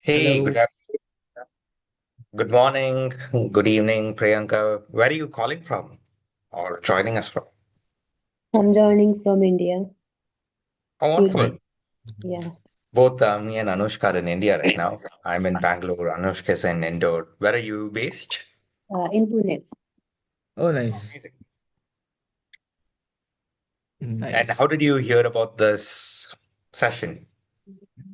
Hey, Hello, good morning, good evening, Priyanka. Where are you calling from or joining us from? I'm joining from India. Oh, Good. nice. wonderful. Yeah. Both me and Anushka are in India right now. I'm in Bangalore. Anushka is in Indore. Where are you based? In Pune. Oh, Oh, nice. amazing. And how Nice. did you hear about this session?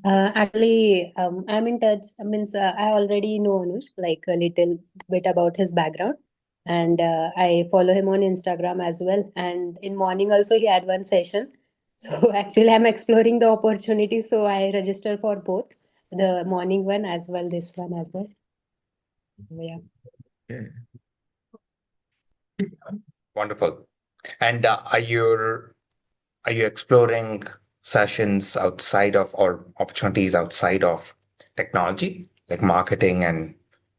I'm in touch. Means I already know Anush like a little bit about his background, and I follow him on Instagram as well. And in morning also he had one session. So actually, I'm exploring the opportunity. So I register for both the morning one as well, this one as well. Yeah. Okay. Wonderful. And are you exploring sessions outside of or opportunities outside of technology, like marketing and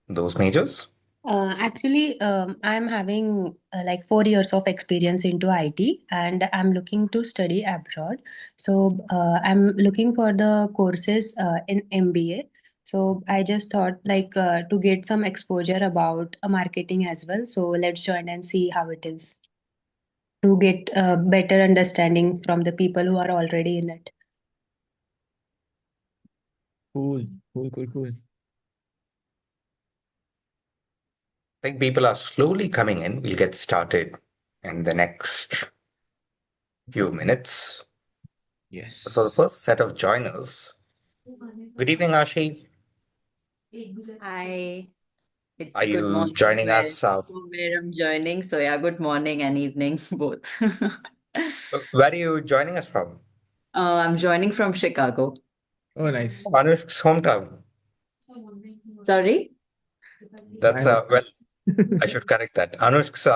those majors? I'm having like 4 years of experience into IT, and I'm looking to study abroad. So I'm looking for the courses in MBA. So I just thought like to get some exposure about marketing as well. So let's join and see how it is to get a better understanding from the people who are already in it. Cool. Cool, cool, cool. I think people are slowly coming in. We'll get started in the next few minutes. But for the Yes. first set of joiners, good evening, Ashi. Hi, Are it's good you morning joining where us? from where I'm joining. So yeah, good morning and evening both. Where are you joining us from? I'm joining from Chicago. Oh, nice. Anush's hometown. Sorry? My That's home. well, I should correct that. Anush's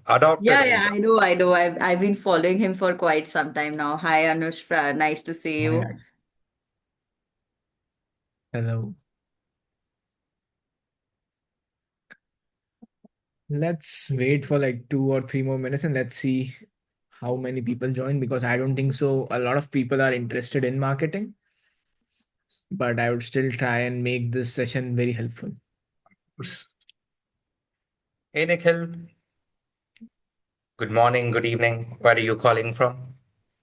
adopted Yeah, yeah, hometown. I know. I've been following him for quite some time now. Hi, Anush. Nice to see Hi, you. Ash. Hello. Let's wait for like 2 or 3 more minutes and let's see how many people join because I don't think so. A lot of people are interested in marketing, but I would still try and make this session very helpful. Hey, Nikhil. Good morning, good evening. Where are you calling from?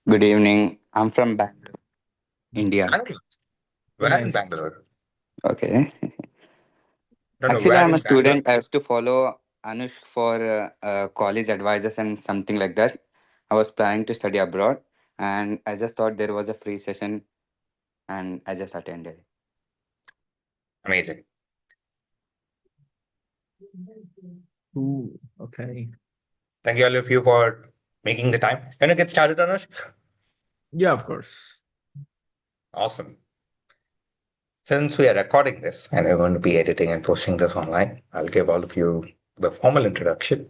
Good evening. I'm from India. Bangalore. Oh, Where in nice. Bangalore? Okay. No, no, Actually, where I'm a in Bangalore? student. I used to follow Anush for college advisors and something like that. I was planning to study abroad, and I just thought there was a free session, and I just attended. Amazing. Ooh, okay. Thank you all of you for making the time. Can you get started, Anush? Yeah, of course. Awesome. Since we are recording this and we're going to be editing and posting this online, I'll give all of you the formal introduction.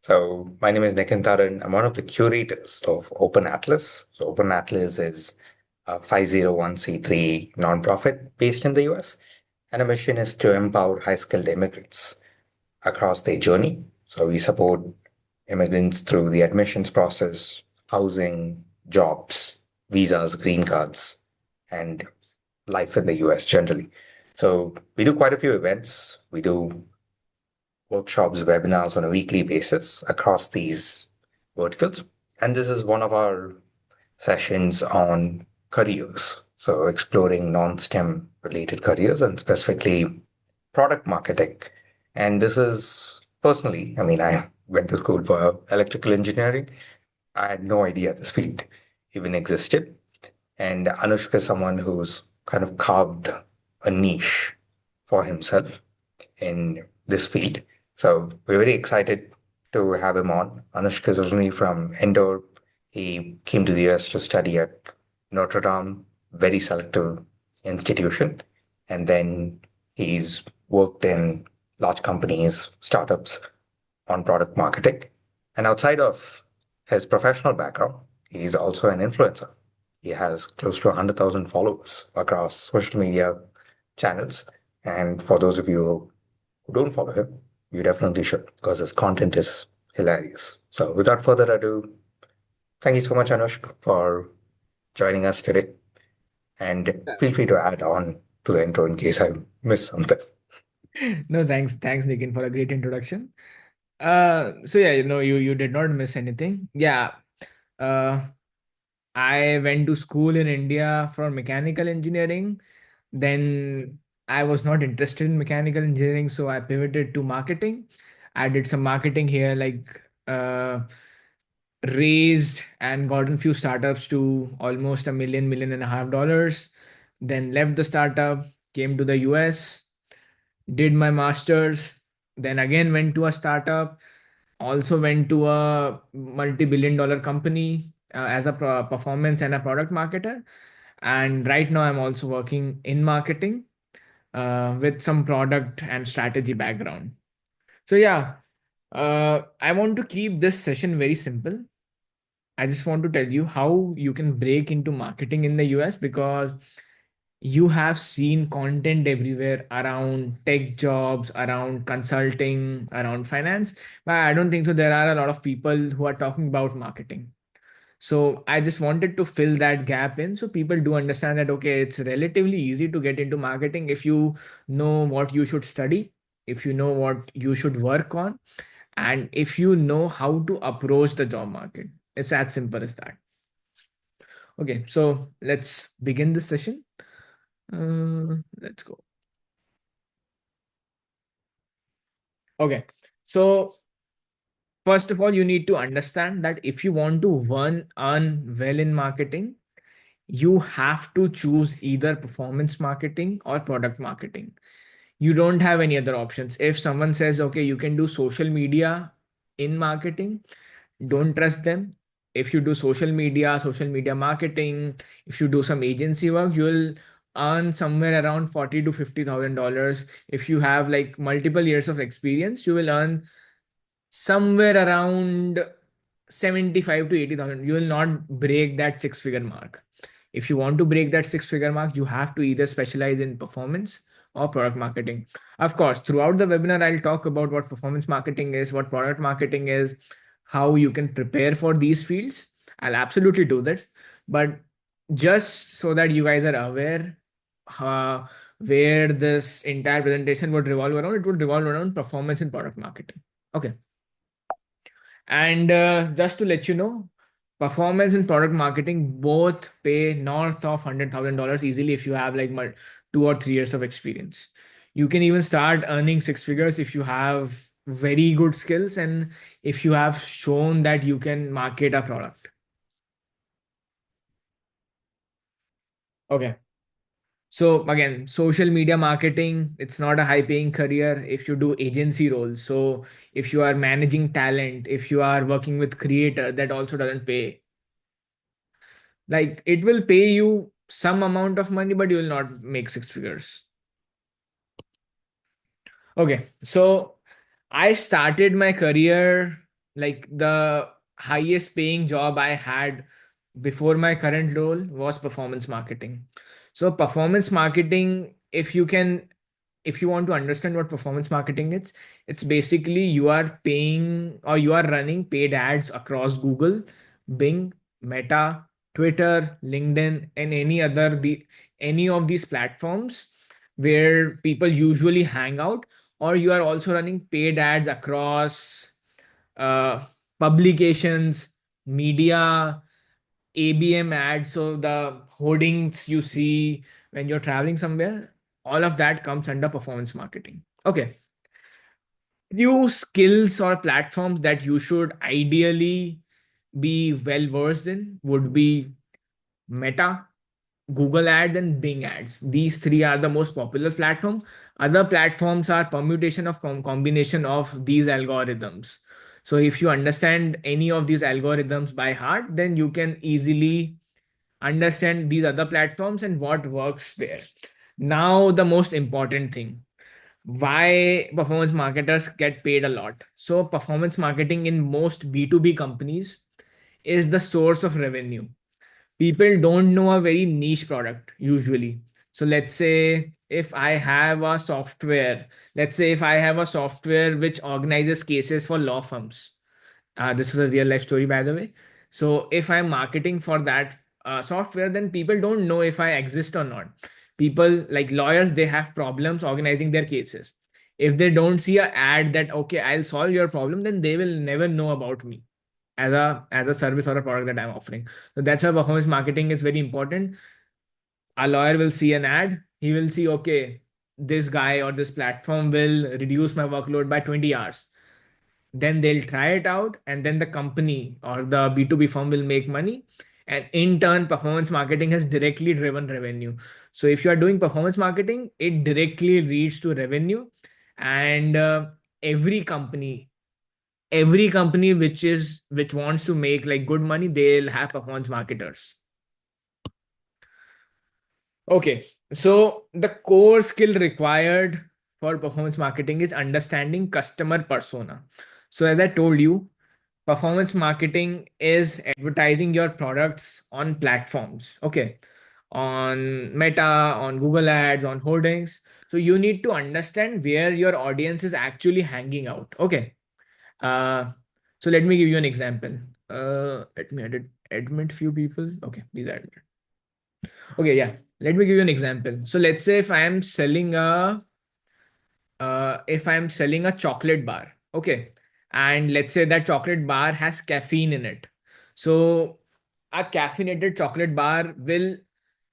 So, my name is Nikin Taran. I'm one of the curators of Open Atlas. So, Open Atlas is a 501c3 nonprofit based in the US, and our mission is to empower high skilled immigrants across their journey. So, we support immigrants through the admissions process, housing, jobs, visas, green cards, and life in the US generally. So we do quite a few events. We do workshops, webinars on a weekly basis across these verticals. And this is one of our sessions on careers. So exploring non-STEM related careers and specifically product marketing. And this is personally, I mean, I went to school for electrical engineering. I had no idea this field even existed. And Anushka is someone who's kind of carved a niche for himself in this field. So we're very excited to have him on. Anushka is originally from Indore. He came to the US to study at Notre Dame, very selective institution. And then he's worked in large companies, startups on product marketing. And outside of his professional background, he's also an influencer. He has close to 100,000 followers across social media channels. And for those of you who don't follow him, you definitely should because his content is hilarious. So, without further ado, thank you so much, Anushk, for joining us today. And feel free to add on to the intro in case I miss something. No, thanks, Nikin, for a great introduction. So yeah, you did not miss anything. Yeah, uh, I went to school in India for mechanical engineering. Then I was not interested in mechanical engineering, so I pivoted to marketing. I did some marketing here, like raised and gotten few startups to almost a million and a half dollars. Then left the startup, came to the US, did my master's, then again went to a startup, also went to a multi-billion dollar company as a performance and a product marketer. And right now I'm also working in marketing with some product and strategy background. So yeah, I want to keep this session very simple. I just want to tell you how you can break into marketing in the US, because you have seen content everywhere around tech jobs, around consulting, around finance. But I don't think so. There are a lot of people who are talking about marketing. So I just wanted to fill that gap in so people do understand that, okay, it's relatively easy to get into marketing if you know what you should study, if you know what you should work on, and if you know how to approach the job market. It's as simple as that. Okay, so let's begin this session. Let's go. Okay, so first of all, you need to understand that if you want to earn well in marketing, you have to choose either performance marketing or product marketing. You don't have any other options. If someone says, okay, you can do social media in marketing, don't trust them. If you do social media marketing, if you do some agency work, you'll earn somewhere around 40 to $50,000. If you have like multiple years of experience, you will earn somewhere around 75 to 80,000. You will not break that six-figure mark. If you want to break that six-figure mark, you have to either specialize in performance or product marketing. Of course, throughout the webinar, I'll talk about what performance marketing is, what product marketing is, how you can prepare for these fields. I'll absolutely do that. But just so that you guys are aware, uh, where this entire presentation would revolve around, it would revolve around performance and product marketing. Okay. And just to let you know, performance and product marketing both pay north of $100,000 easily if you have like 2 or 3 years of experience. You can even start earning six figures if you have very good skills and if you have shown that you can market a product. Okay. So again, social media marketing, it's not a high paying career if you do agency roles. So if you are managing talent, if you are working with creator, that also doesn't pay. Like it will pay you some amount of money, but you will not make six figures. Okay, so I started my career, like the highest paying job I had before my current role was performance marketing. So performance marketing, if you want to understand what performance marketing is, it's basically you are paying or you are running paid ads across Google, Bing, Meta, Twitter, LinkedIn, and any of these platforms where people usually hang out, or you are also running paid ads across uh, publications, media, ABM ads. So the hoardings you see when you're traveling somewhere, all of that comes under performance marketing. Okay. Few skills or platforms that you should ideally be well versed in would be Meta, Google Ads, and Bing Ads. These three are the most popular platform. Other platforms are permutation of combination of these algorithms. So if you understand any of these algorithms by heart, then you can easily understand these other platforms and what works there. Now, the most important thing, why performance marketers get paid a lot. So, performance marketing in most B2B companies is the source of revenue. People don't know a very niche product usually. So, let's say if I have a software, let's say if I have a software which organizes cases for law firms, this is a real life story, by the way. So if I'm marketing for that software, then people don't know if I exist or not. People like lawyers, they have problems organizing their cases. If they don't see a ad that, okay, I'll solve your problem, then they will never know about me as a service or a product that I'm offering. So that's why performance marketing is very important. A lawyer will see an ad, he will see, okay, this guy or this platform will reduce my workload by 20 hours. Then they'll try it out, and then the company or the B2B firm will make money. And in turn, performance marketing has directly driven revenue. So if you are doing performance marketing, it directly leads to revenue. And every company, which wants to make like good money, they'll have performance marketers. Okay, so the core skill required for performance marketing is understanding customer persona. So as I told you, performance marketing is advertising your products on platforms, okay, on Meta, on Google Ads, on hoardings. So you need to understand where your audience is actually hanging out, okay. uh so let me give you an example. Let me admit few people. Okay, please admit. Okay, yeah, let me give you an example. So let's say if I'm selling a chocolate bar, okay, and let's say that chocolate bar has caffeine in it. So a caffeinated chocolate bar will,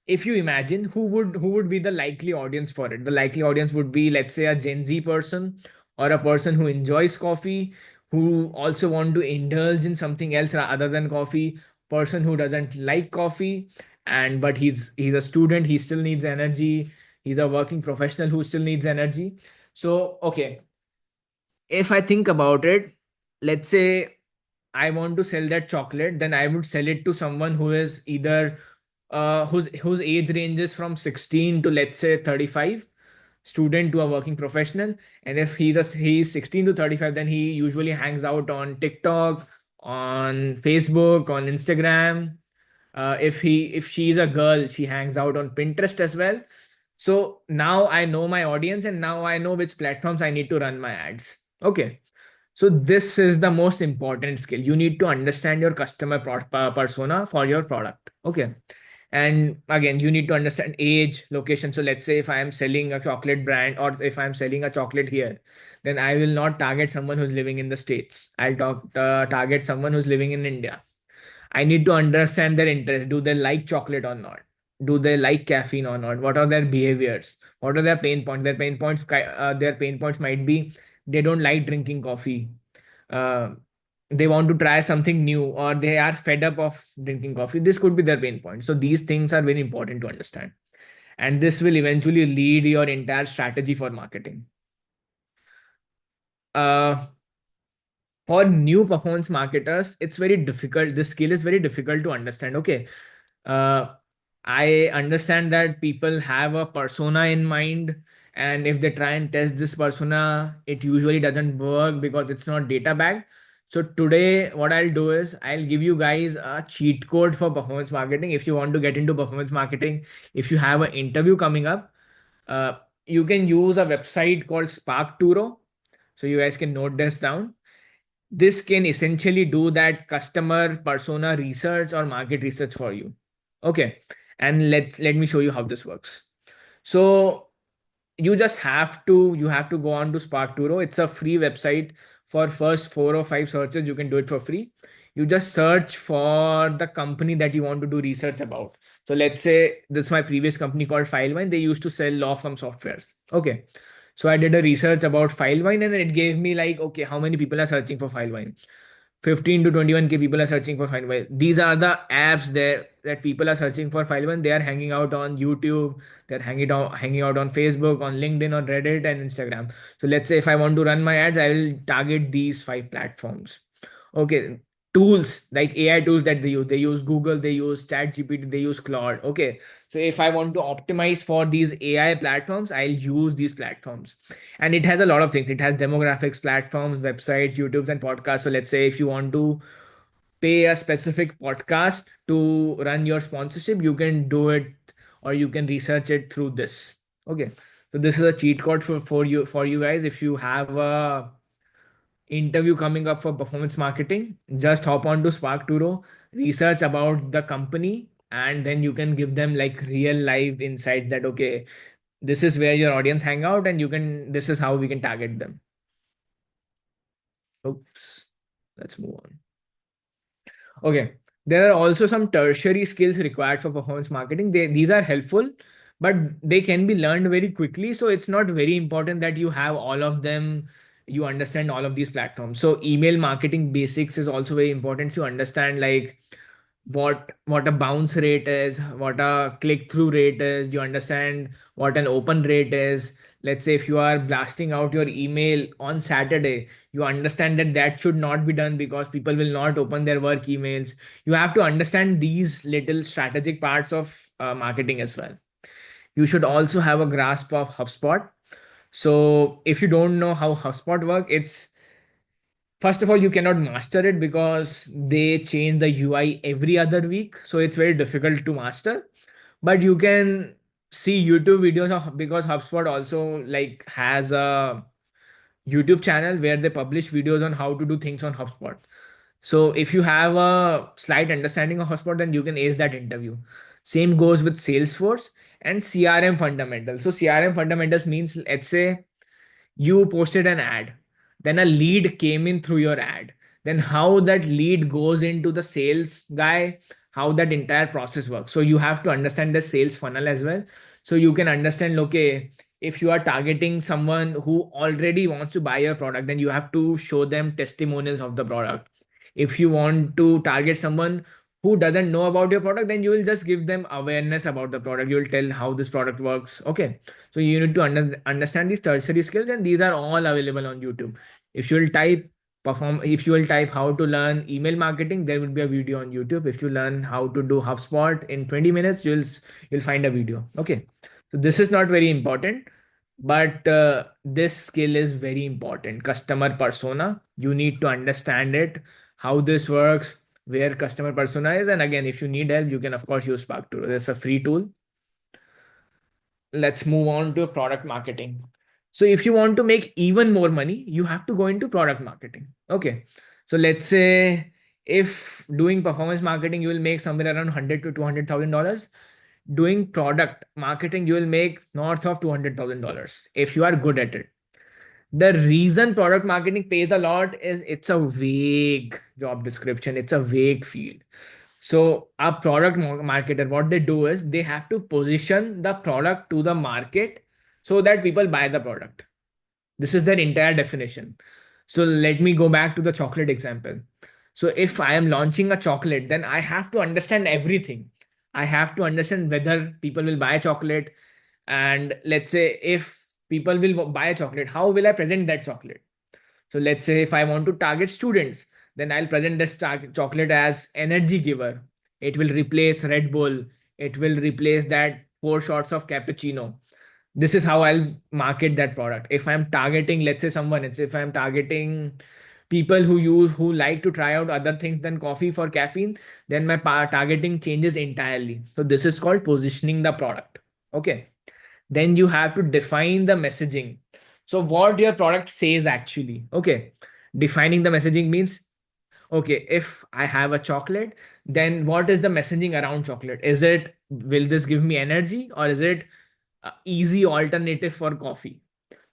if you imagine who would be the likely audience for it, the likely audience would be, let's say, a Gen Z person, or a person who enjoys coffee, who also want to indulge in something else other than coffee, person who doesn't like coffee, and but he's a student, he still needs energy, he's a working professional who still needs energy. So okay, if I think about it, let's say I want to sell that chocolate, then I would sell it to someone who is either whose age ranges from 16 to, let's say, 35, student to a working professional. And if he's 16 to 35, then he usually hangs out on TikTok, on Facebook, on Instagram. If she's a girl, she hangs out on Pinterest as well. So now I know my audience, and now I know which platforms I need to run my ads. Okay. So this is the most important skill. You need to understand your customer persona for your product. Okay. And again, you need to understand age, location. So let's say if I am selling a chocolate brand, or if I'm selling a chocolate here, then I will not target someone who's living in the States. Target someone who's living in India. I need to understand their interest. Do they like chocolate or not? Do they like caffeine or not? What are their behaviors? What are their pain points? Their pain points might be they don't like drinking coffee. Uh, they want to try something new, or they are fed up of drinking coffee. This could be their pain point. So these things are very important to understand, and this will eventually lead your entire strategy for marketing. Uh, for new performance marketers, it's very difficult. This skill is very difficult to understand. Okay. uh, I understand that people have a persona in mind, and if they try and test this persona, it usually doesn't work because it's not data backed. So today what I'll do is I'll give you guys a cheat code for performance marketing. If you want to get into performance marketing, if you have an interview coming up, uh, you can use a website called SparkTuro. So you guys can note this down. This can essentially do that customer persona research or market research for you. Okay. And let me show you how this works. So you have to go on to SparkTuro. It's a free website. For first 4 or 5 searches, you can do it for free. You just search for the company that you want to do research about. So let's say this is my previous company called Filewine. They used to sell law firm softwares. Okay. So I did a research about Filewine, and it gave me like, okay, how many people are searching for Filewine? 15 to 21K people are searching for Filewine. These are the apps there that people are searching for Filewine. They are hanging out on YouTube, they're hanging out on Facebook, on LinkedIn, on Reddit, and Instagram. So let's say if I want to run my ads, I will target these 5 platforms. Okay. Tools like AI tools that they use Google, they use ChatGPT, they use Claude. Okay. So if I want to optimize for these AI platforms, I'll use these platforms. And it has a lot of things. It has demographics, platforms, websites, YouTubes, and podcasts. So let's say if you want to pay a specific podcast to run your sponsorship, you can do it, or you can research it through this. Okay. So this is a cheat code for you guys. If you have a interview coming up for performance marketing, just hop on to SparkTuro, research about the company, and then you can give them like real live insight that, okay, this is where your audience hang out, and this is how we can target them. Oops, let's move on. Okay. There are also some tertiary skills required for performance marketing. These are helpful, but they can be learned very quickly. So it's not very important that you have all of them, you understand all of these platforms. So email marketing basics is also very important to understand, like what a bounce rate is, what a click through rate is. You understand what an open rate is. Let's say if you are blasting out your email on Saturday, you understand that that should not be done because people will not open their work emails. You have to understand these little strategic parts of marketing as well. You should also have a grasp of HubSpot. So if you don't know how HubSpot work, it's first of all, you cannot master it because they change the UI every other week, so it's very difficult to master. But you can see YouTube videos of, because HubSpot also like has a YouTube channel where they publish videos on how to do things on HubSpot. So if you have a slight understanding of HubSpot, then you can ace that interview. Same goes with Salesforce and CRM fundamentals. So CRM fundamentals means, let's say you posted an ad, then a lead came in through your ad, then how that lead goes into the sales guy, how that entire process works. So you have to understand the sales funnel as well, so you can understand, okay, if you are targeting someone who already wants to buy your product, then you have to show them testimonials of the product. If you want to target someone who doesn't know about your product, then you will just give them awareness about the product. You will tell how this product works. Okay, so you need to understand these tertiary skills, and these are all available on YouTube. If you will type if you will type how to learn email marketing, there will be a video on YouTube. If you learn how to do HubSpot in 20 minutes, you'll find a video. Okay, so this is not very important, but this skill is very important. Customer persona, you need to understand it, how this works, where customer persona is. And again, if you need help, you can of course use Spark Tool. It's a free tool. Let's move on to product marketing. So if you want to make even more money, you have to go into product marketing. Okay. So let's say if doing performance marketing, you will make somewhere around 100 to $200,000. Doing product marketing, you will make north of $200,000 if you are good at it. The reason product marketing pays a lot is it's a vague job description, it's a vague field. So a product marketer, what they do is they have to position the product to the market so that people buy the product. This is their entire definition. So let me go back to the chocolate example. So if I am launching a chocolate, then I have to understand everything. I have to understand whether people will buy chocolate. And let's say if people will buy a chocolate, how will I present that chocolate? So let's say if I want to target students, then I'll present this chocolate as energy giver. It will replace Red Bull. It will replace that 4 shots of cappuccino. This is how I'll market that product. If I'm targeting, let's say someone, if I'm targeting people who like to try out other things than coffee for caffeine, then my targeting changes entirely. So this is called positioning the product. Okay. Then you have to define the messaging. So what your product says actually. Okay. Defining the messaging means, okay, if I have a chocolate, then what is the messaging around chocolate? Is it, will this give me energy, or is it a easy alternative for coffee?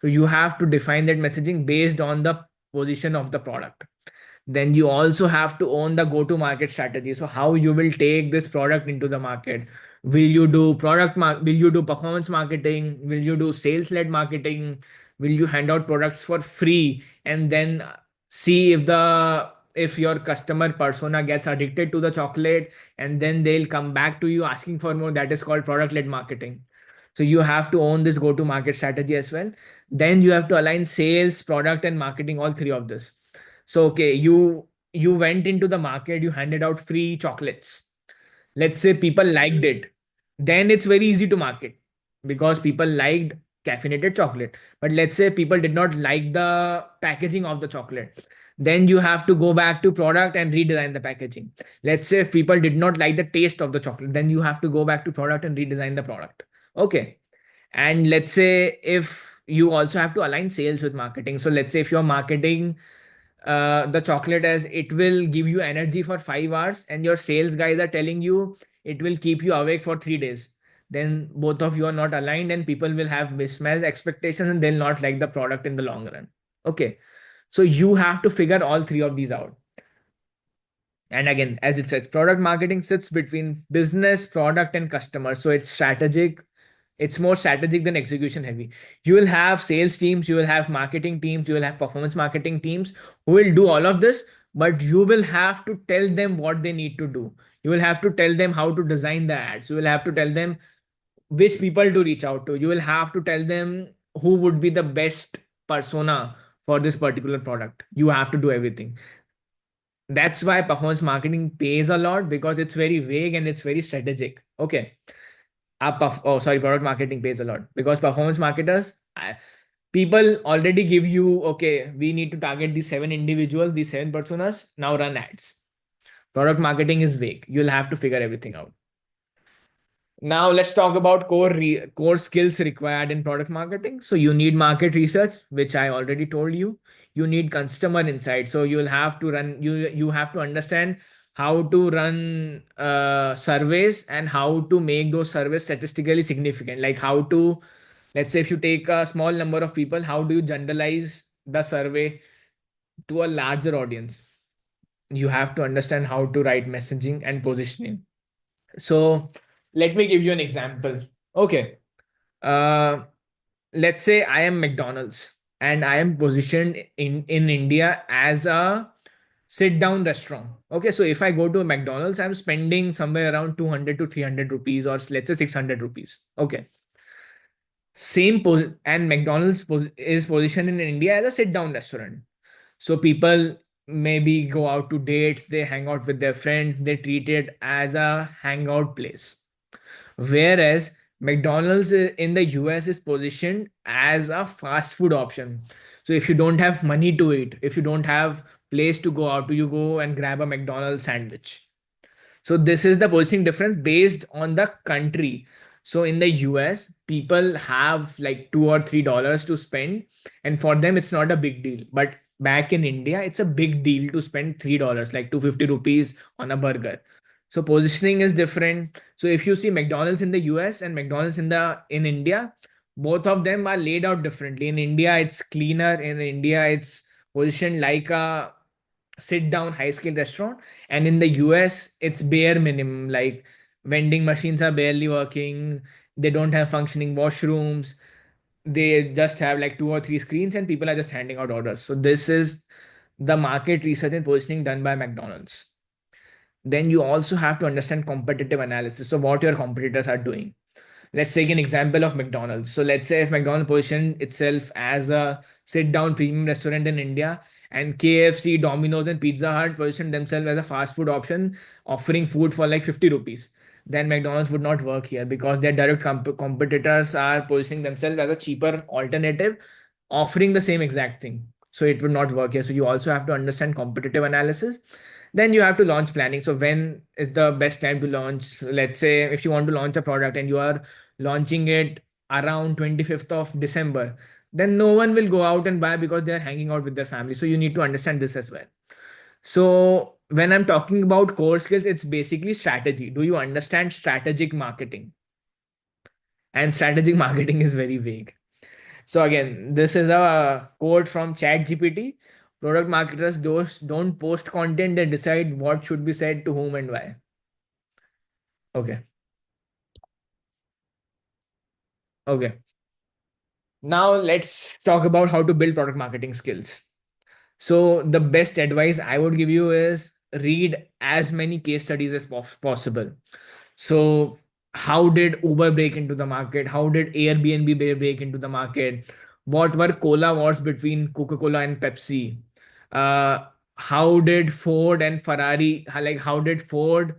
So you have to define that messaging based on the position of the product. Then you also have to own the go to market strategy. So how you will take this product into the market. Will you do will you do performance marketing? Will you do sales led marketing? Will you hand out products for free and then see if your customer persona gets addicted to the chocolate, and then they'll come back to you asking for more? That is called product led marketing. So you have to own this go to market strategy as well. Then you have to align sales, product and marketing, all three of this. So okay, you went into the market, you handed out free chocolates. Let's say people liked it. Then it's very easy to market because people liked caffeinated chocolate. But let's say people did not like the packaging of the chocolate. Then you have to go back to product and redesign the packaging. Let's say if people did not like the taste of the chocolate, then you have to go back to product and redesign the product. Okay. And let's say if you also have to align sales with marketing. So let's say if you're marketing the chocolate as it will give you energy for 5 hours, and your sales guys are telling you it will keep you awake for 3 days, then both of you are not aligned and people will have mismatched expectations and they'll not like the product in the long run. Okay. So you have to figure all three of these out. And again, as it says, product marketing sits between business, product, and customer. So it's strategic. It's more strategic than execution heavy. You will have sales teams, you will have marketing teams, you will have performance marketing teams who will do all of this, but you will have to tell them what they need to do. You will have to tell them how to design the ads. You will have to tell them which people to reach out to. You will have to tell them who would be the best persona for this particular product. You have to do everything. That's why performance marketing pays a lot, because it's very vague and it's very strategic. Okay. Product marketing pays a lot because performance marketers, people already give you, okay, we need to target these 7 individuals, these 7 personas. Now run ads. Product marketing is vague. You'll have to figure everything out. Now let's talk about core skills required in product marketing. So you need market research, which I already told you. You need customer insight. So you'll have to run you have to understand how to run surveys and how to make those surveys statistically significant. Like how to, let's say if you take a small number of people, how do you generalize the survey to a larger audience? You have to understand how to write messaging and positioning. So let me give you an example. Okay. Uh, let's say I am McDonald's and I am positioned in India as a sit down restaurant. Okay. So if I go to a McDonald's, I'm spending somewhere around 200 to 300 rupees, or let's say 600 rupees. Okay. And McDonald's is positioned in India as a sit down restaurant. So people maybe go out to dates, they hang out with their friends, they treat it as a hangout place. Whereas McDonald's in the US is positioned as a fast food option. So if you don't have money to eat, if you don't have place to go out to, you go and grab a McDonald's sandwich. So this is the positioning difference based on the country. So in the US, people have like $2 or $3 to spend, and for them it's not a big deal. But back in India, it's a big deal to spend $3, like 250 rupees on a burger. So positioning is different. So if you see McDonald's in the US and McDonald's in India, both of them are laid out differently. In India, it's cleaner. In India, it's positioned like a sit down high scale restaurant, and in the US it's bare minimum, like vending machines are barely working, they don't have functioning washrooms, they just have like 2 or 3 screens and people are just handing out orders. So this is the market research and positioning done by McDonald's. Then you also have to understand competitive analysis, so what your competitors are doing. Let's take an example of McDonald's. So let's say if McDonald's positioned itself as a sit down premium restaurant in India, and KFC, Domino's, and Pizza Hut positioned themselves as a fast food option, offering food for like 50 rupees, then McDonald's would not work here because their direct competitors are positioning themselves as a cheaper alternative, offering the same exact thing. So it would not work here. So you also have to understand competitive analysis. Then you have to launch planning. So when is the best time to launch? Let's say if you want to launch a product and you are launching it around 25th of December, then no one will go out and buy because they're hanging out with their family. So you need to understand this as well. So when I'm talking about core skills, it's basically strategy. Do you understand strategic marketing? And strategic marketing is very vague. So again, this is a quote from ChatGPT. Product marketers don't post content, they decide what should be said to whom and why. Okay. Okay. Now let's talk about how to build product marketing skills. So the best advice I would give you is read as many case studies as possible. So how did Uber break into the market? How did Airbnb break into the market? What were cola wars between Coca-Cola and Pepsi? Uh, how did Ford and Ferrari, like how did Ford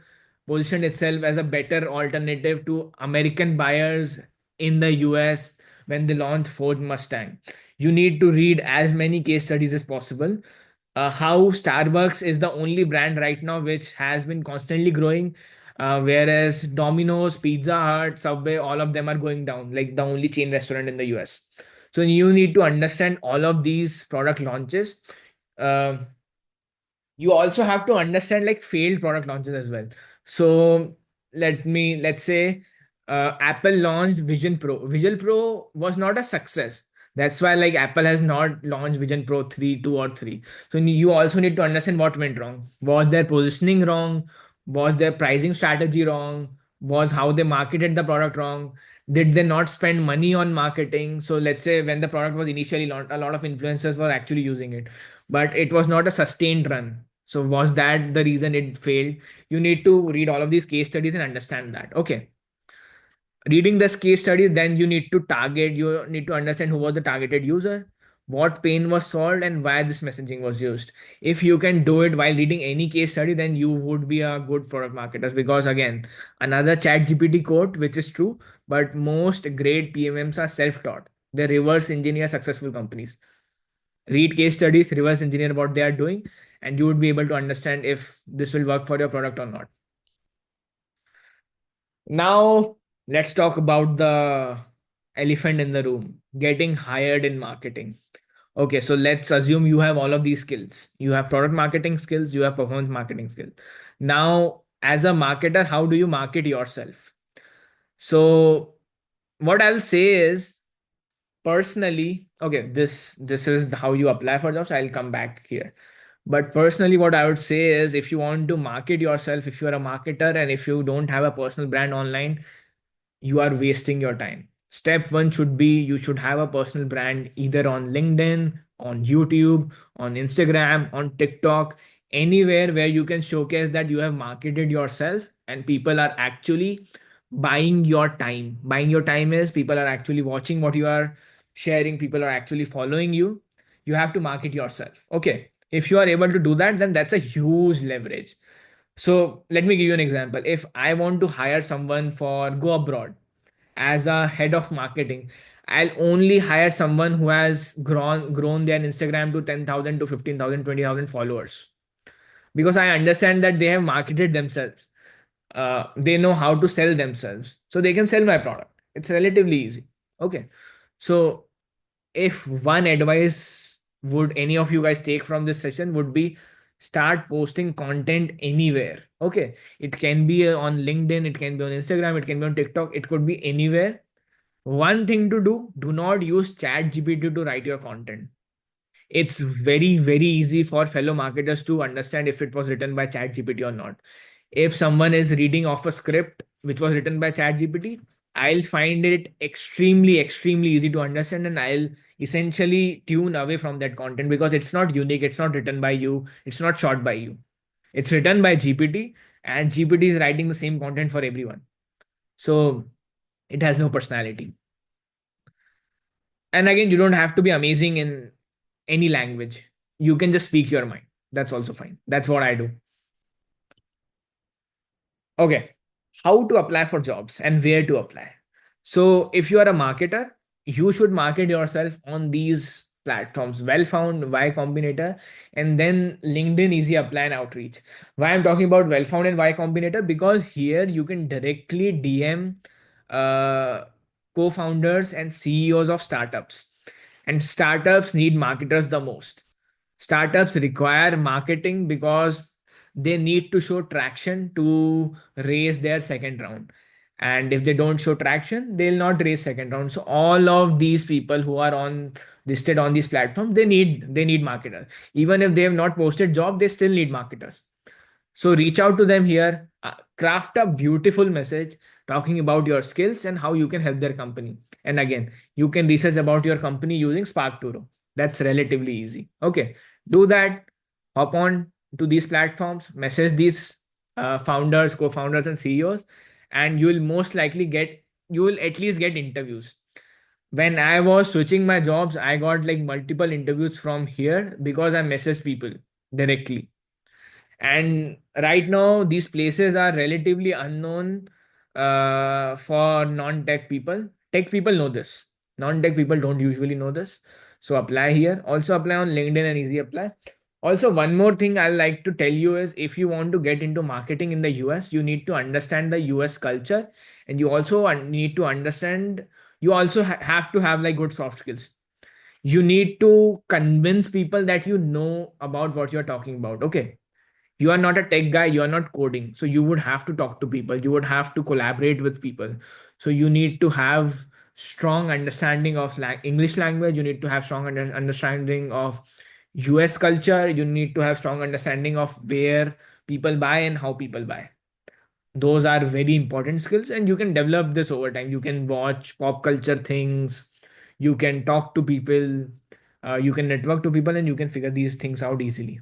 position itself as a better alternative to American buyers in the US when they launched Ford Mustang? You need to read as many case studies as possible. How Starbucks is the only brand right now which has been constantly growing, whereas Domino's, Pizza Hut, Subway, all of them are going down, like the only chain restaurant in the US. So you need to understand all of these product launches. you also have to understand like failed product launches as well. So let's say Apple launched Vision Pro. Vision Pro was not a success. That's why like Apple has not launched Vision Pro 3, 2 or 3. So you also need to understand what went wrong. Was their positioning wrong? Was their pricing strategy wrong? Was how they marketed the product wrong? Did they not spend money on marketing? So let's say when the product was initially launched, a lot of influencers were actually using it, but it was not a sustained run. So was that the reason it failed? You need to read all of these case studies and understand that. Okay. Reading this case study, then you need to understand who was the targeted user, what pain was solved, and why this messaging was used. If you can do it while reading any case study, then you would be a good product marketers. Because again, another chat GPT quote, which is true, but most great PMMs are self-taught. They reverse engineer successful companies. Read case studies, reverse engineer what they are doing, and you would be able to understand if this will work for your product or not. Now, let's talk about the elephant in the room, getting hired in marketing. Okay, so let's assume you have all of these skills. You have product marketing skills, you have performance marketing skills. Now, as a marketer, how do you market yourself? So, what I'll say is, personally, okay, this is how you apply for jobs. I'll come back here. But personally, what I would say is, if you want to market yourself, if you're a marketer and if you don't have a personal brand online, you are wasting your time. Step one should be you should have a personal brand either on LinkedIn, on YouTube, on Instagram, on TikTok, anywhere where you can showcase that you have marketed yourself and people are actually buying your time. Buying your time is people are actually watching what you are sharing, people are actually following you. You have to market yourself. Okay. If you are able to do that, then that's a huge leverage. So let me give you an example. If I want to hire someone for go abroad as a head of marketing, I'll only hire someone who has grown their Instagram to 10,000 to 15,000, 20,000 followers, because I understand that they have marketed themselves. They know how to sell themselves, so they can sell my product. It's relatively easy. Okay. So if one advice would any of you guys take from this session would be, start posting content anywhere. Okay, it can be on LinkedIn, it can be on Instagram, it can be on TikTok, it could be anywhere. One thing to do, do not use chat GPT to write your content. It's very, very easy for fellow marketers to understand if it was written by chat GPT or not. If someone is reading off a script which was written by chat GPT, I'll find it extremely, extremely easy to understand, and I'll essentially tune away from that content because it's not unique, it's not written by you, it's not shot by you. It's written by GPT, and GPT is writing the same content for everyone. So it has no personality. And again, you don't have to be amazing in any language. You can just speak your mind. That's also fine. That's what I do. Okay. How to apply for jobs and where to apply. So if you are a marketer, you should market yourself on these platforms: well found, Y Combinator, and then LinkedIn Easy Apply and Outreach. Why I'm talking about well found and Y Combinator? Because here you can directly DM uh, co-founders and CEOs of startups. And startups need marketers the most. Startups require marketing because they need to show traction to raise their second round. And if they don't show traction, they'll not raise second round. So all of these people who are on listed on these platforms, they need marketers. Even if they have not posted job, they still need marketers. So reach out to them here, craft a beautiful message talking about your skills and how you can help their company. And again, you can research about your company using Spark Turo. That's relatively easy. Okay, do that. Hop on to these platforms, message these founders, co-founders, and CEOs, and you will at least get interviews. When I was switching my jobs, I got like multiple interviews from here because I messaged people directly. And right now these places are relatively unknown for non-tech people. Tech people know this, non-tech people don't usually know this. So apply here, also apply on LinkedIn and Easy Apply. Also, one more thing I like to tell you is, if you want to get into marketing in the US, you need to understand the US culture, and you also need to understand, you also have to have like good soft skills. You need to convince people that you know about what you're talking about. Okay, You are not a tech guy, you are not coding, so you would have to talk to people, you would have to collaborate with people. So you need to have strong understanding of English language, you need to have strong understanding of US culture, you need to have strong understanding of where people buy and how people buy. Those are very important skills, and you can develop this over time. You can watch pop culture things, you can talk to people, you can network to people, and you can figure these things out easily.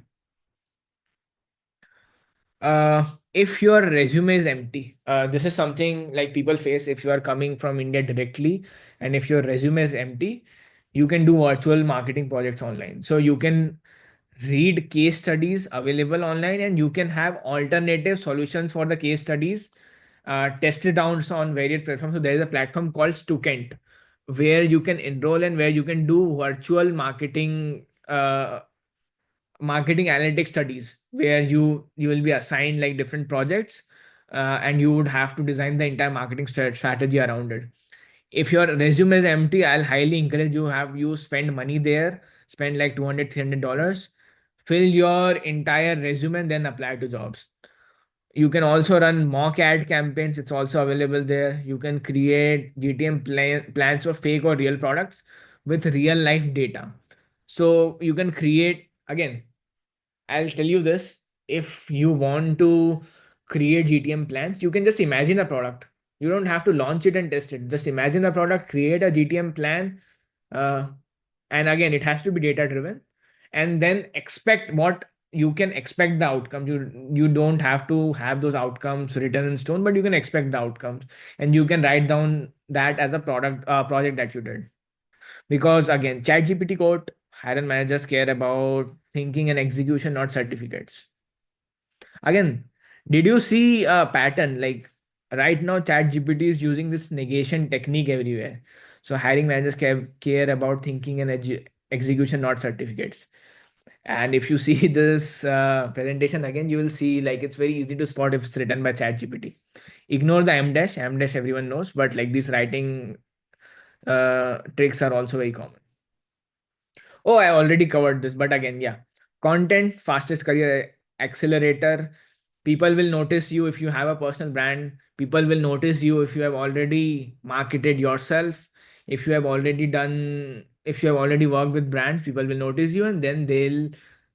uh, if your resume is empty, this is something like people face if you are coming from India directly, and if your resume is empty, you can do virtual marketing projects online. So you can read case studies available online, and you can have alternative solutions for the case studies tested out on various platforms. So there is a platform called Student where you can enroll and where you can do virtual marketing analytics studies, where you will be assigned like different projects, and you would have to design the entire marketing strategy around it. If your resume is empty, I'll highly encourage you spend money there, spend like 200 $300, fill your entire resume and then apply to jobs. You can also run mock ad campaigns, it's also available there. You can create plans for fake or real products with real life data. So you can create, again, I'll tell you this. If you want to create GTM plans, you can just imagine a product. You don't have to launch it and test it. Just imagine a product, create a GTM plan. Uh, and again, it has to be data driven. And then expect what you can expect the outcomes. You don't have to have those outcomes written in stone, but you can expect the outcomes. And you can write down that as a project that you did. Because again, ChatGPT quote, hiring managers care about thinking and execution, not certificates. Again, did you see a pattern? Like right now, ChatGPT is using this negation technique everywhere. So hiring managers care about thinking and execution, not certificates. And if you see this presentation again, you will see like it's very easy to spot if it's written by ChatGPT. Ignore the M dash. M dash everyone knows, but like these writing tricks are also very common. Oh, I already covered this, but again, yeah. Content, fastest career accelerator. People will notice you if you have a personal brand. People will notice you if you have already marketed yourself. If you have already worked with brands, people will notice you, and then they'll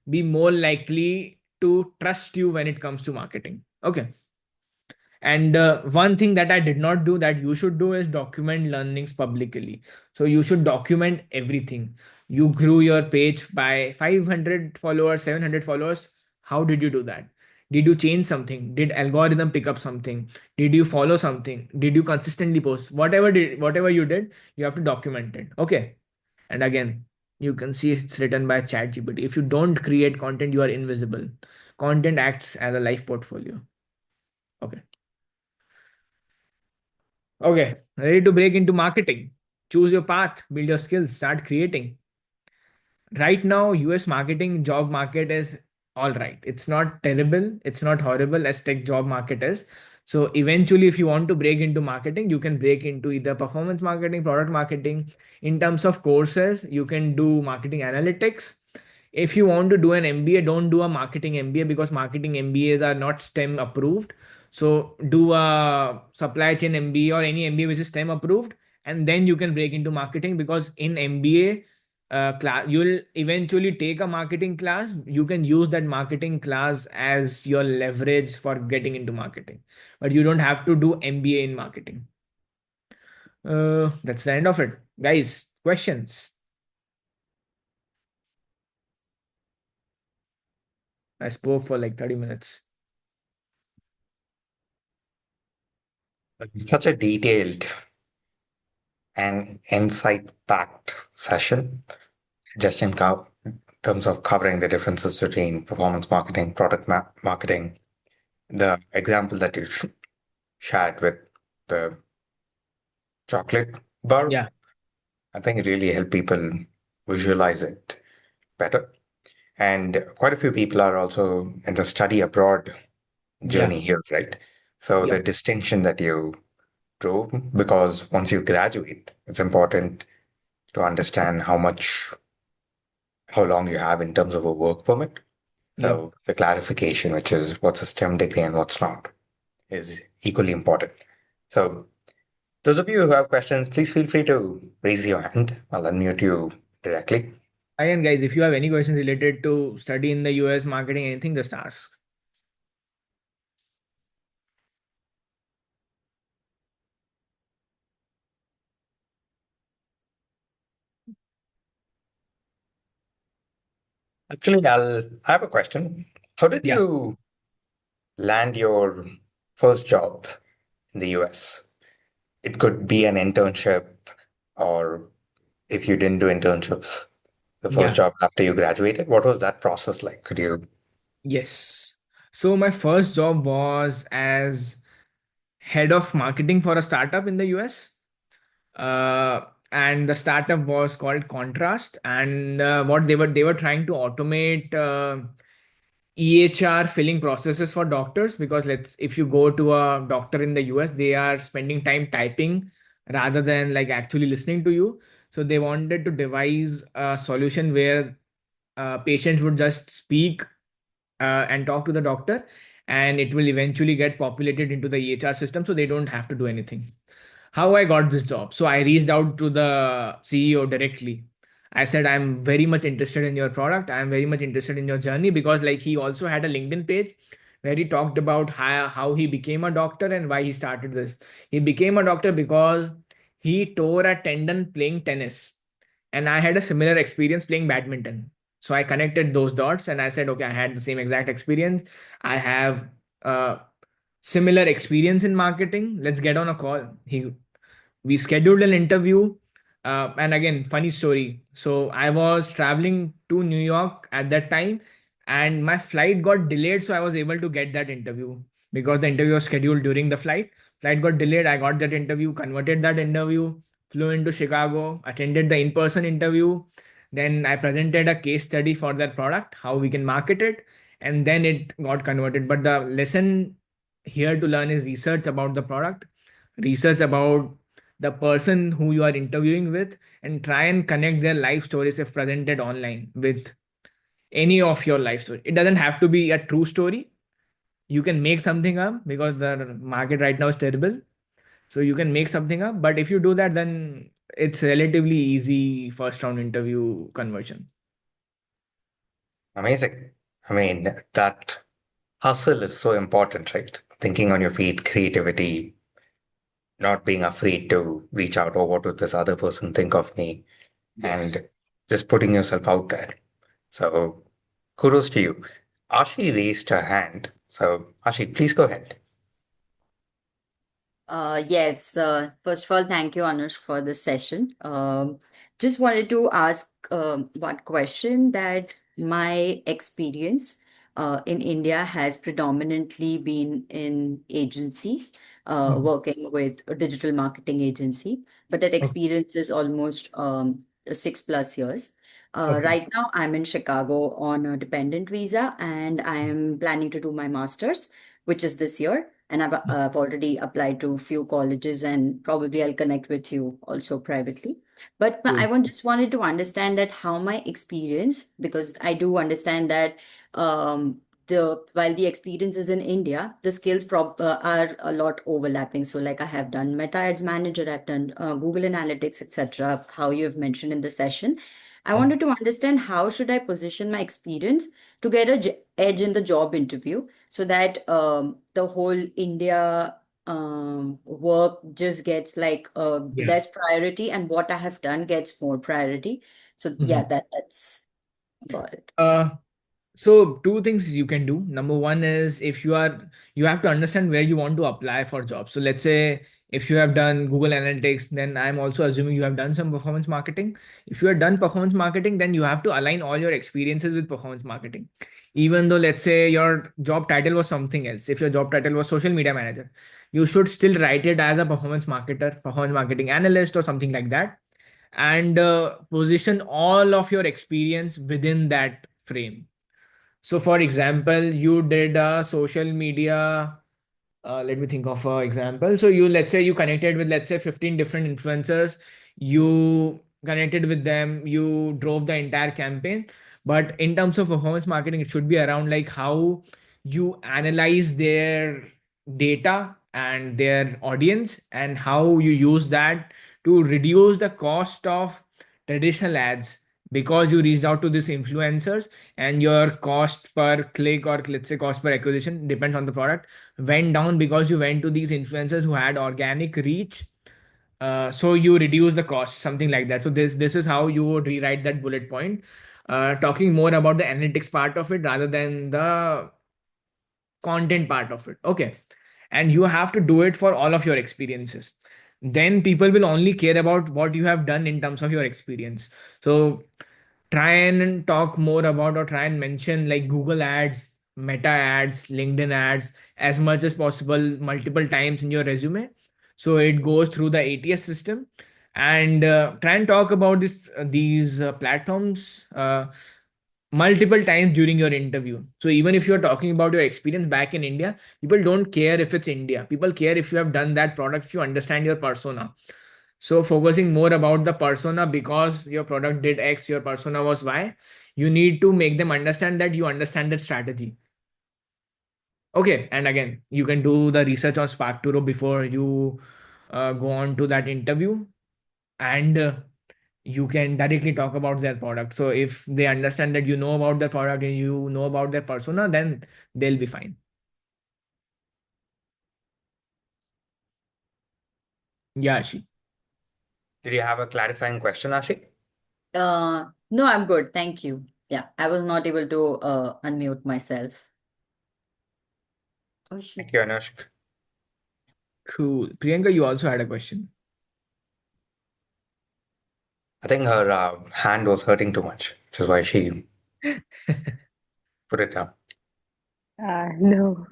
be more likely to trust you when it comes to marketing. Okay. And one thing that I did not do that you should do is document learnings publicly. So you should document everything. You grew your page by 500 followers, 700 followers. How did you do that? Did you change something? Did algorithm pick up something? Did you follow something? Did you consistently post? Whatever you did, you have to document it. Okay. And again, you can see it's written by ChatGPT. If you don't create content, you are invisible. Content acts as a life portfolio. Okay. Okay, ready to break into marketing. Choose your path, build your skills, start creating. Right now, US marketing job market is all right. It's not terrible, it's not horrible as tech job market is. So eventually, if you want to break into marketing, you can break into either performance marketing, product marketing. In terms of courses, you can do marketing analytics. If you want to do an MBA, don't do a marketing MBA because marketing MBAs are not STEM approved. So do a supply chain MBA or any MBA which is STEM approved, and then you can break into marketing, because in MBA class you'll eventually take a marketing class. You can use that marketing class as your leverage for getting into marketing, but you don't have to do MBA in marketing. That's the end of it, guys. Questions? I spoke for like 30 minutes. Such a detailed and insight-packed session, just in terms of covering the differences between performance marketing, product marketing, the example that you shared with the chocolate bar. Yeah. I think it really helped people visualize it better. And quite a few people are also in the study abroad Yeah. journey here, right? So the Yeah. distinction that you drew, because once you graduate, it's important to understand how long you have in terms of a work permit. Yep. So the clarification, which is what's a STEM degree and what's not, is equally important. So those of you who have questions, please feel free to raise your hand. I'll unmute you directly. Again, guys, if you have any questions related to study in the US, marketing, anything, just ask. Actually, I have a question. How did Yeah. you land your first job in the US? It could be an internship, or if you didn't do internships, the first Yeah. job after you graduated. What was that process like? Could you? Yes. So my first job was as head of marketing for a startup in the US. Uh, and the startup was called Contrast. And what they were trying to automate EHR filling processes for doctors, because let's if you go to a doctor in the US, they are spending time typing rather than like actually listening to you. So they wanted to devise a solution where patients would just speak and talk to the doctor, and it will eventually get populated into the EHR system, so they don't have to do anything. How I got this job? So I reached out to the CEO directly. I said, I'm very much interested in your product. I'm very much interested in your journey, because like he also had a LinkedIn page where he talked about how he became a doctor and why he started this. He became a doctor because he tore a tendon playing tennis, and I had a similar experience playing badminton. So I connected those dots and I said, okay, I had the same exact experience. I have similar experience in marketing. Let's get on a call. We scheduled an interview. And again, funny story. So I was traveling to New York at that time, and my flight got delayed. So I was able to get that interview because the interview was scheduled during the flight. Flight got delayed. I got that interview, converted that interview, flew into Chicago, attended the in person interview. Then I presented a case study for that product, how we can market it. And then it got converted. But the lesson here to learn is research about the product, research about the person who you are interviewing with, and try and connect their life stories if presented online with any of your life story. It doesn't have to be a true story. You can make something up because the market right now is terrible. So you can make something up, but if you do that, then it's relatively easy first round interview conversion. Amazing. I mean, that hustle is so important, right? Thinking on your feet, creativity, not being afraid to reach out, or what would this other person think of me, Yes. and just putting yourself out there. So kudos to you. Ashi raised her hand. So Ashi, please go ahead. Yes. First of all, thank you, Anushk, for this session. Just wanted to ask one question that my experience in India has predominantly been in agencies, Mhm. working with a digital marketing agency, but that Okay. experience is almost 6+ years. Okay. Right now, I'm in Chicago on a dependent visa, and I am planning to do my master's, which is this year. And I've already applied to a few colleges, and probably I'll connect with you also privately. But I Cool. just wanted to understand that how my experience, because I do understand that the while the experience is in India, the skills are a lot overlapping. So like I have done Meta Ads Manager, I've done Google Analytics, etc. How you have mentioned in the session. I Mhm. wanted to understand how should I position my experience to get a edge in the job interview, so that the whole India work just gets like Yeah. less priority, and what I have done gets more priority. So yeah, Mhm. that's about it. Uh, So two things you can do. Number one is if you have to understand where you want to apply for jobs. So let's say if you have done Google Analytics, then I'm also assuming you have done some performance marketing. If you have done performance marketing, then you have to align all your experiences with performance marketing. Even though let's say your job title was something else, if your job title was social media manager, you should still write it as a performance marketer, performance marketing analyst, or something like that, and position all of your experience within that frame. So, for example, you did a social media. Let me think of an example. So, let's say you connected with, let's say, 15 different influencers. You connected with them. You drove the entire campaign. But in terms of performance marketing, it should be around like how you analyze their data and their audience, and how you use that to reduce the cost of traditional ads, because you reached out to these influencers, and your cost per click, or let's say cost per acquisition, depends on the product, went down because you went to these influencers who had organic reach. So you reduce the cost, something like that. So this is how you would rewrite that bullet point, talking more about the analytics part of it rather than the content part of it. Okay. And you have to do it for all of your experiences. Then people will only care about what you have done in terms of your experience. So try and talk more about, or try and mention like Google ads, Meta ads, LinkedIn ads as much as possible, multiple times in your resume. So it goes through the ATS system. And try and talk about these platforms multiple times during your interview. So even if you're talking about your experience back in India, people don't care if it's India. People care if you have done that product, if you understand your persona. So focusing more about the persona, because your product did X, your persona was Y. You need to make them understand that you understand that strategy. Okay, and again, you can do the research on SparkToro before you go on to that interview, and you can directly talk about their product. So if they understand that you know about their product and you know about their persona, then they'll be fine. Yeah, she. Did you have a clarifying question, Ashi? No, I'm good. Thank you. Yeah, I was not able to unmute myself. Oh, shit. Thank you, Anushk. Cool. Priyanka, you also had a question. I think her hand was hurting too much, which is why she put it down. No,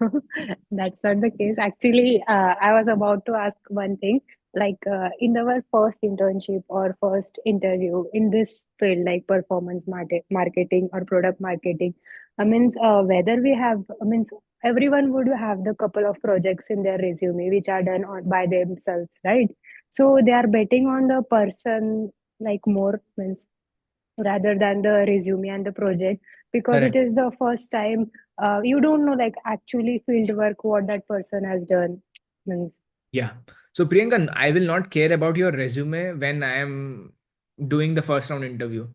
that's not the case. Actually, I was about to ask one thing. Like in our first internship or first interview in this field, like performance marketing or product marketing, I mean, whether we have, I mean, everyone would have the couple of projects in their resume which are done by themselves, right? So they are betting on the person like more means rather than the resume and the project, because it Correct. is the first time you don't know like actually field work what that person has done means. Yeah. So Priyanka, I will not care about your resume when I am doing the first round interview.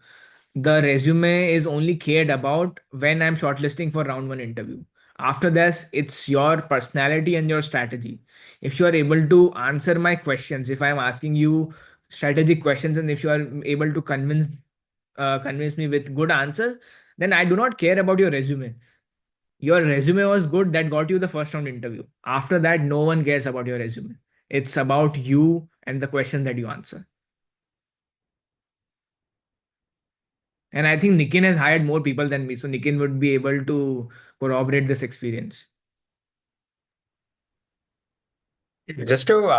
The resume is only cared about when I'm shortlisting for round one interview. After this, it's your personality and your strategy. If you are able to answer my questions, if I'm asking you strategic questions, and if you are able to convince me with good answers, then I do not care about your resume. Your resume was good, that got you the first round interview. After that, no one cares about your resume. It's about you and the question that you answer. And I think Nikin has hired more people than me, so Nikin would be able to corroborate this experience. Just to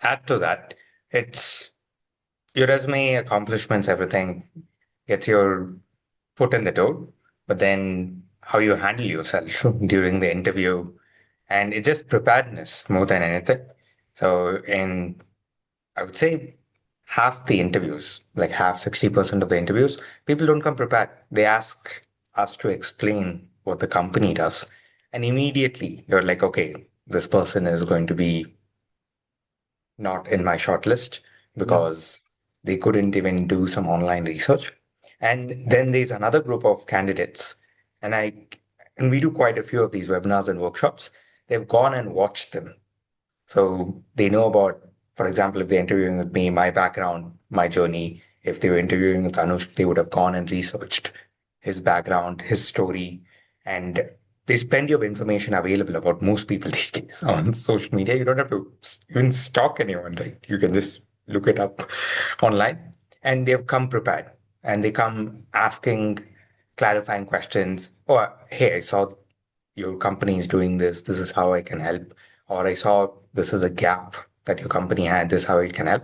add to that, it's your resume, accomplishments, everything gets your foot in the door, but then how you handle yourself during the interview, and it's just preparedness more than anything. So, in I would say half the interviews, like half 60% of the interviews, people don't come prepared. They ask us to explain what the company does. And immediately you're like, okay, this person is going to be not in my shortlist Yeah. because they couldn't even do some online research. And then there's another group of candidates, and and we do quite a few of these webinars and workshops. They've gone and watched them, so they know about, for example, if they're interviewing with me, my background, my journey. If they were interviewing with Anushk, they would have gone and researched his background, his story, and there's plenty of information available about most people these days on social media. You don't have to even stalk anyone, right? You can just look it up online, and they've come prepared, and they come asking clarifying questions. Or, hey, I saw your company is doing this. This is how I can help. Or I saw this is a gap that your company had. This is how it can help.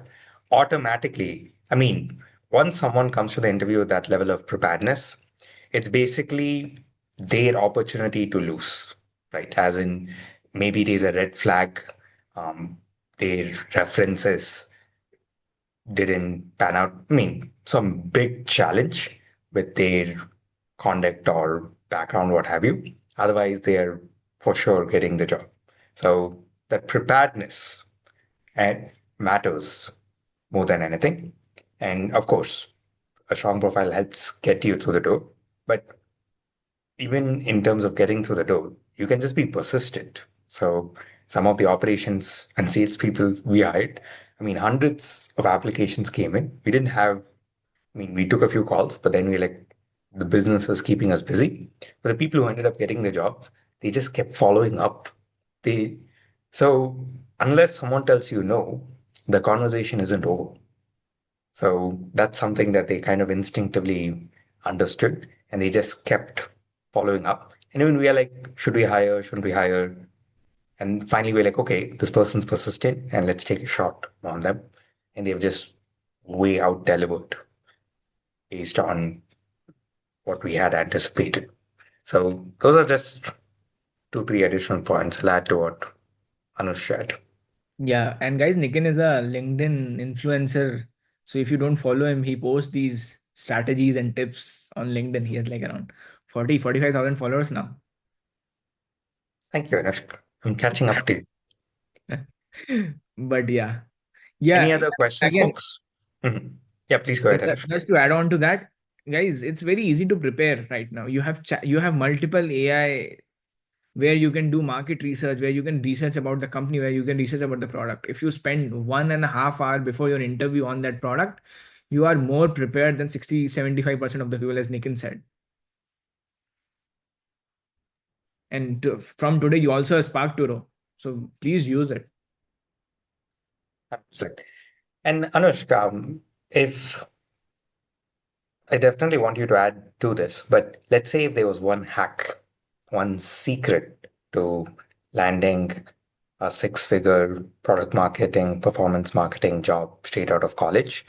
Automatically, I mean, once someone comes to the interview with that level of preparedness, it's basically their opportunity to lose, right? As in, maybe it is a red flag. Um, their references didn't pan out. I mean, some big challenge. with their conduct or background, what have you. Otherwise, they are for sure getting the job. So that preparedness and matters more than anything. And of course, a strong profile helps get you through the door. But even in terms of getting through the door, you can just be persistent. So some of the operations and salespeople we hired, I mean, hundreds of applications came in. We didn't have, I mean, we took a few calls, but then we like the business was keeping us busy. But the people who ended up getting the job, they just kept following up. They so unless someone tells you no, the conversation isn't over. So that's something that they kind of instinctively understood and they just kept following up. And even we are like, should we hire? Shouldn't we hire? And finally, we're like, okay, this person's persistent and let's take a shot on them. And they've just way out delivered based on what we had anticipated. So those are just two, three additional points. I'll add to what Anush shared. Yeah, and guys, Nikin is a LinkedIn influencer. So if you don't follow him, he posts these strategies and tips on LinkedIn. He has like around 45,000 followers now. Thank you, Anush. I'm catching up to you. But yeah, Any yeah, other questions, again, folks? Mhm. Yeah, please go ahead, Anush. just to add on to that, guys, it's very easy to prepare right now. You have multiple AI where you can do market research, where you can research about the company, where you can research about the product. If you spend 1.5 hours before your interview on that product, you are more prepared than 60-75% of the people, as Nikin said. And from today, you also have Spark Turo. So please use it. 100%. And Anush, if I definitely want you to add to this, but let's say if there was one hack, one secret to landing a six-figure product marketing, performance marketing job straight out of college,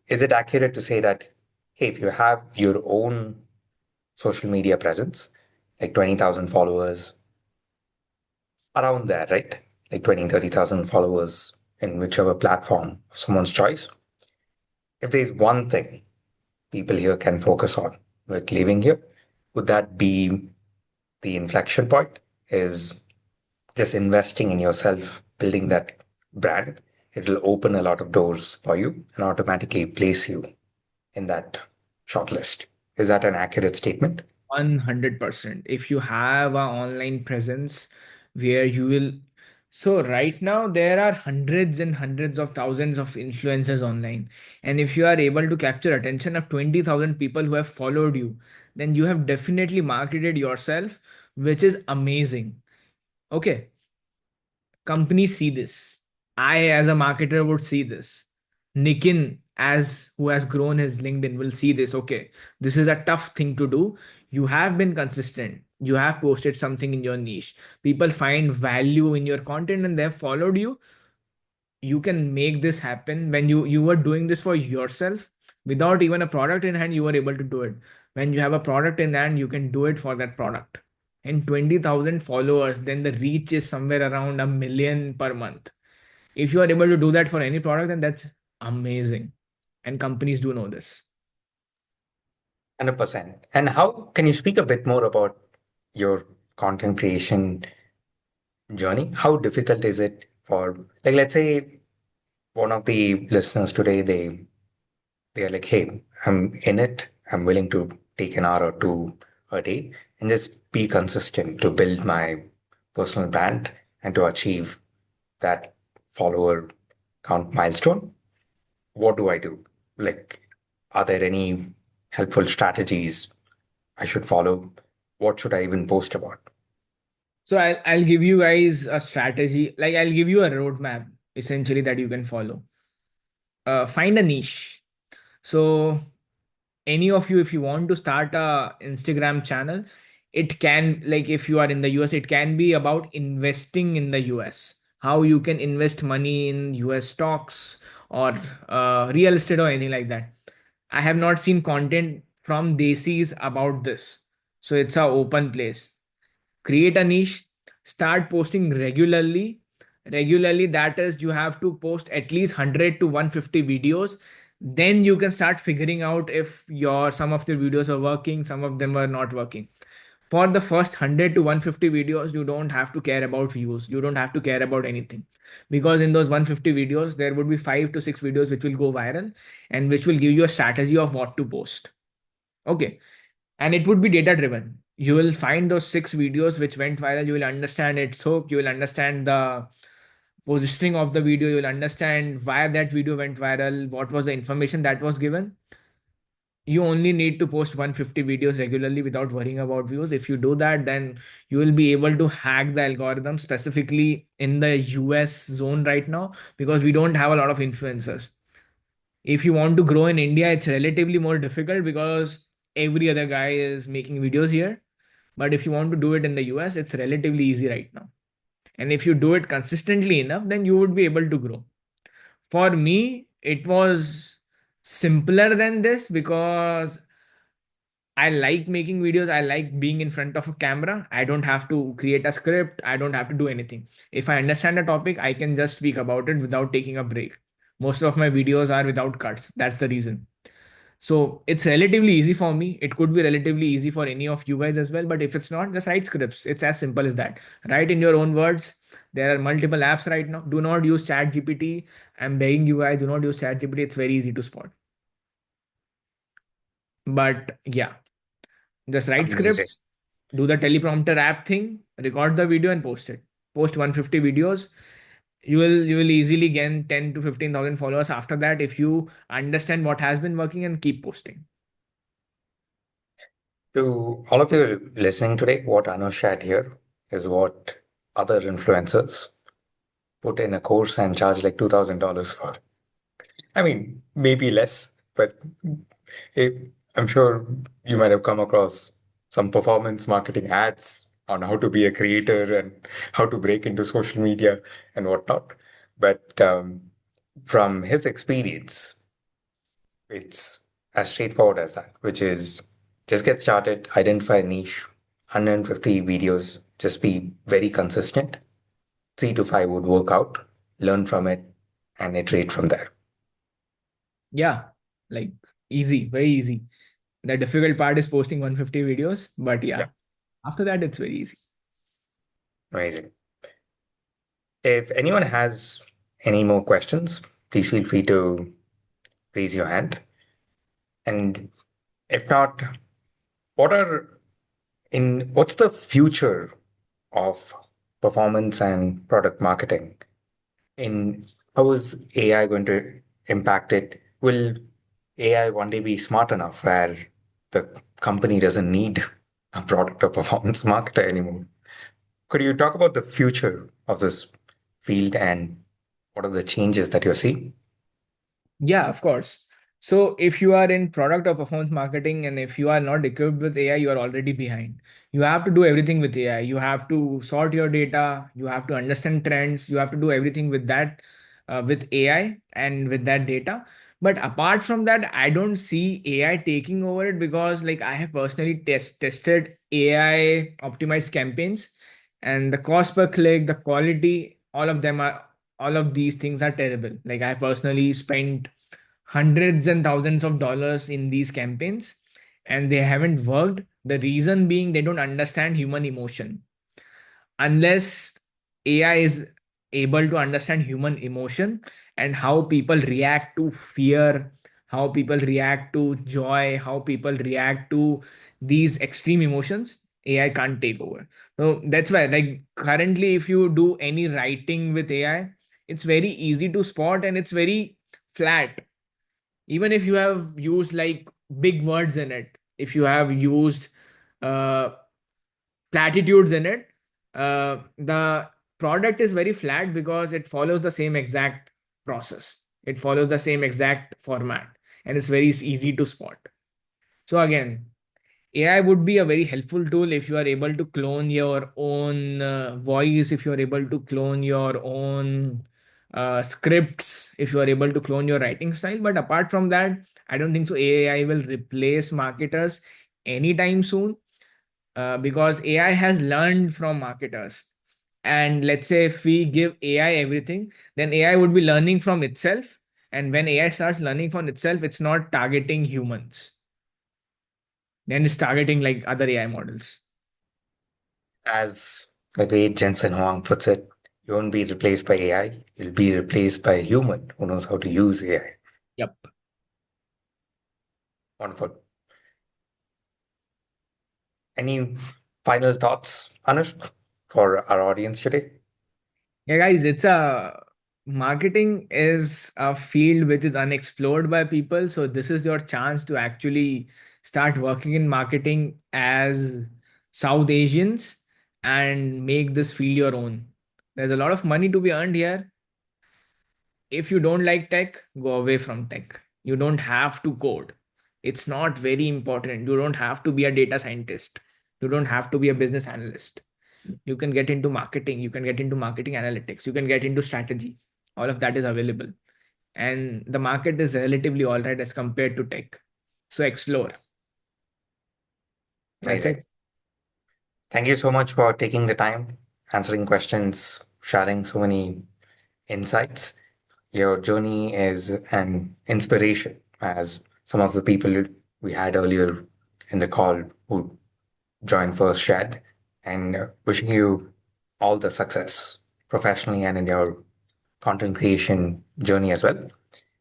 is it accurate to say that, hey, if you have your own social media presence, like 20,000 followers, around there, right? Like 20, 30,000 followers in whichever platform of someone's choice. If there's one thing people here can focus on with leaving here, would that be the inflection point? Is just investing in yourself, building that brand. It'll open a lot of doors for you and automatically place you in that shortlist. Is that an accurate statement? 100%. If you have an online presence where you will, so right now there are hundreds and hundreds of thousands of influencers online. And if you are able to capture attention of 20,000 people who have followed you, then you have definitely marketed yourself, which is amazing. Okay, companies see this. I, as a marketer, would see this. Nikin, as who has grown his LinkedIn, will see this. Okay, this is a tough thing to do. You have been consistent. You have posted something in your niche. People find value in your content and they have followed you. You can make this happen. When you were doing this for yourself without even a product in hand, you were able to do it. When you have a product in hand, you can do it for that product. And 20,000 followers, then the reach is somewhere around 1 million per month. If you are able to do that for any product, then that's amazing. And companies do know this. 100%. And how can you speak a bit more about your content creation journey? How difficult is it for, like, let's say one of the listeners today, they're like, hey, I'm in it. I'm willing to take an hour or two a day and just be consistent to build my personal brand and to achieve that follower count milestone. What do I do? Like, are there any helpful strategies I should follow? What should I even post about? So I'll give you guys a strategy. Like I'll give you a roadmap essentially that you can follow. Find a niche. So any of you, if you want to start a Instagram channel, it can, like if you are in the US, it can be about investing in the US, how you can invest money in US stocks or real estate or anything like that. I have not seen content from desis about this, so it's a open place. Create a niche, start posting regularly. That is, you have to post at least 100 to 150 videos. Then you can start figuring out if your some of your videos are working, some of them are not working. For the first 100 to 150 videos, you don't have to care about views, you don't have to care about anything, because in those 150 videos there would be 5 to 6 videos which will go viral and which will give you a strategy of what to post. Okay. And it would be data driven. You will find those 6 videos which went viral, you will understand its hook, you will understand the positioning of the video, you will understand why that video went viral, what was the information that was given. You only need to post 150 videos regularly without worrying about views. If you do that, then you will be able to hack the algorithm, specifically in the US zone right now, because we don't have a lot of influencers. If you want to grow in India, it's relatively more difficult because every other guy is making videos here. But if you want to do it in the US, it's relatively easy right now. And if you do it consistently enough, then you would be able to grow. For me, it was simpler than this because I like making videos. I like being in front of a camera. I don't have to create a script. I don't have to do anything. If I understand a topic, I can just speak about it without taking a break. Most of my videos are without cuts. That's the reason. So it's relatively easy for me. It could be relatively easy for any of you guys as well. But if it's not, just write scripts. It's as simple as that. Write in your own words. There are multiple apps right now. Do not use Chat GPT. I'm begging you guys, do not use Chat GPT. It's very easy to spot. But yeah, just write Amazing. scripts, do the teleprompter app thing, record the video and post it. Post 150 videos. You will easily gain 10 to 15,000 followers after that if you understand what has been working and keep posting. To all of you listening today, what Anu shared here is what other influencers put in a course and charge like $2,000 for. I mean, maybe less, but I'm sure you might have come across some performance marketing ads on how to be a creator and how to break into social media and whatnot. But from his experience, it's as straightforward as that, which is just get started, identify a niche, 150 videos, just be very consistent. 3 to 5 would work out, learn from it, and iterate from there. Yeah, like easy, very easy. The difficult part is posting 150 videos, but Yeah, yeah, after that, it's very easy. amazing. If anyone has any more questions, please feel free to raise your hand. And if not, what are what's the future of performance and product marketing? In how is AI going to impact it? Will AI one day be smart enough where the company doesn't need a product or performance marketer anymore? Could you talk about the future of this field and what are the changes that you're seeing? Yeah, of course. So if you are in product or performance marketing and if you are not equipped with AI, you are already behind. You have to do everything with AI. You have to sort your data. You have to understand trends. You have to do everything with that, with AI and with that data. But apart from that, I don't see AI taking over it because, like, I have personally tested AI optimized campaigns, and the cost per click, the quality, all of these things are terrible. Like, I personally spent hundreds and thousands of dollars in these campaigns and they haven't worked. The reason being they don't understand human emotion. Unless AI is able to understand human emotion and how people react to fear, how people react to joy, how people react to these extreme emotions, AI can't take over. So that's why, like, currently, if you do any writing with AI, it's very easy to spot and it's very flat. Even if you have used like big words in it, if you have used uh, platitudes in it, the product is very flat because it follows the same exact process, it follows the same exact format, and it's very easy to spot. So again, AI would be a very helpful tool if you are able to clone your own voice, if you are able to clone your own scripts, if you are able to clone your writing style. But apart from that, I don't think so. AI will replace marketers anytime soon because AI has learned from marketers. And let's say if we give AI everything, then AI would be learning from itself And when AI starts learning for itself, it's not targeting humans. Then it's targeting like other AI models. As the great Jensen Huang puts it, you won't be replaced by AI, you'll be replaced by a human who knows how to use AI. Yep. Wonderful. Any final thoughts, Anushk, for our audience today? Yeah, guys, it's a marketing is a field which is unexplored by people. So this is your chance to actually start working in marketing as South Asians and make this field your own. There's a lot of money to be earned here. If you don't like tech, go away from tech. You don't have to code. It's not very important. You don't have to be a data scientist. You don't have to be a business analyst. You can get into marketing. You can get into marketing analytics. You can get into strategy. All of that is available. And the market is relatively all right as compared to tech. So explore. That's Amazing. it. Thank you so much for taking the time, answering questions, sharing so many insights. Your journey is an inspiration, as some of the people we had earlier in the call who joined first shared, and wishing you all the success professionally and in your content creation journey as well.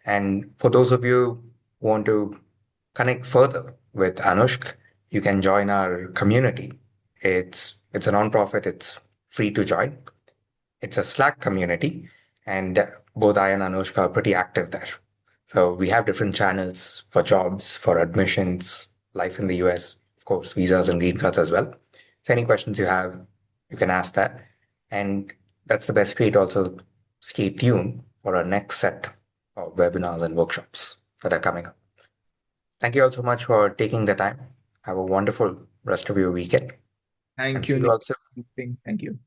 And for those of you who want to connect further with Anushk, you can join our community. It's a nonprofit, it's free to join. It's a Slack community, and both I and Anushka are pretty active there. So we have different channels for jobs, for admissions, life in the US, of course, visas and green cards as well. So any questions you have, you can ask that. And that's the best way to also stay tuned for our next set of webinars and workshops that are coming up. Thank you all so much for taking the time. Have a wonderful rest of your weekend and Thank see you, you Nick. all soon. Thank you.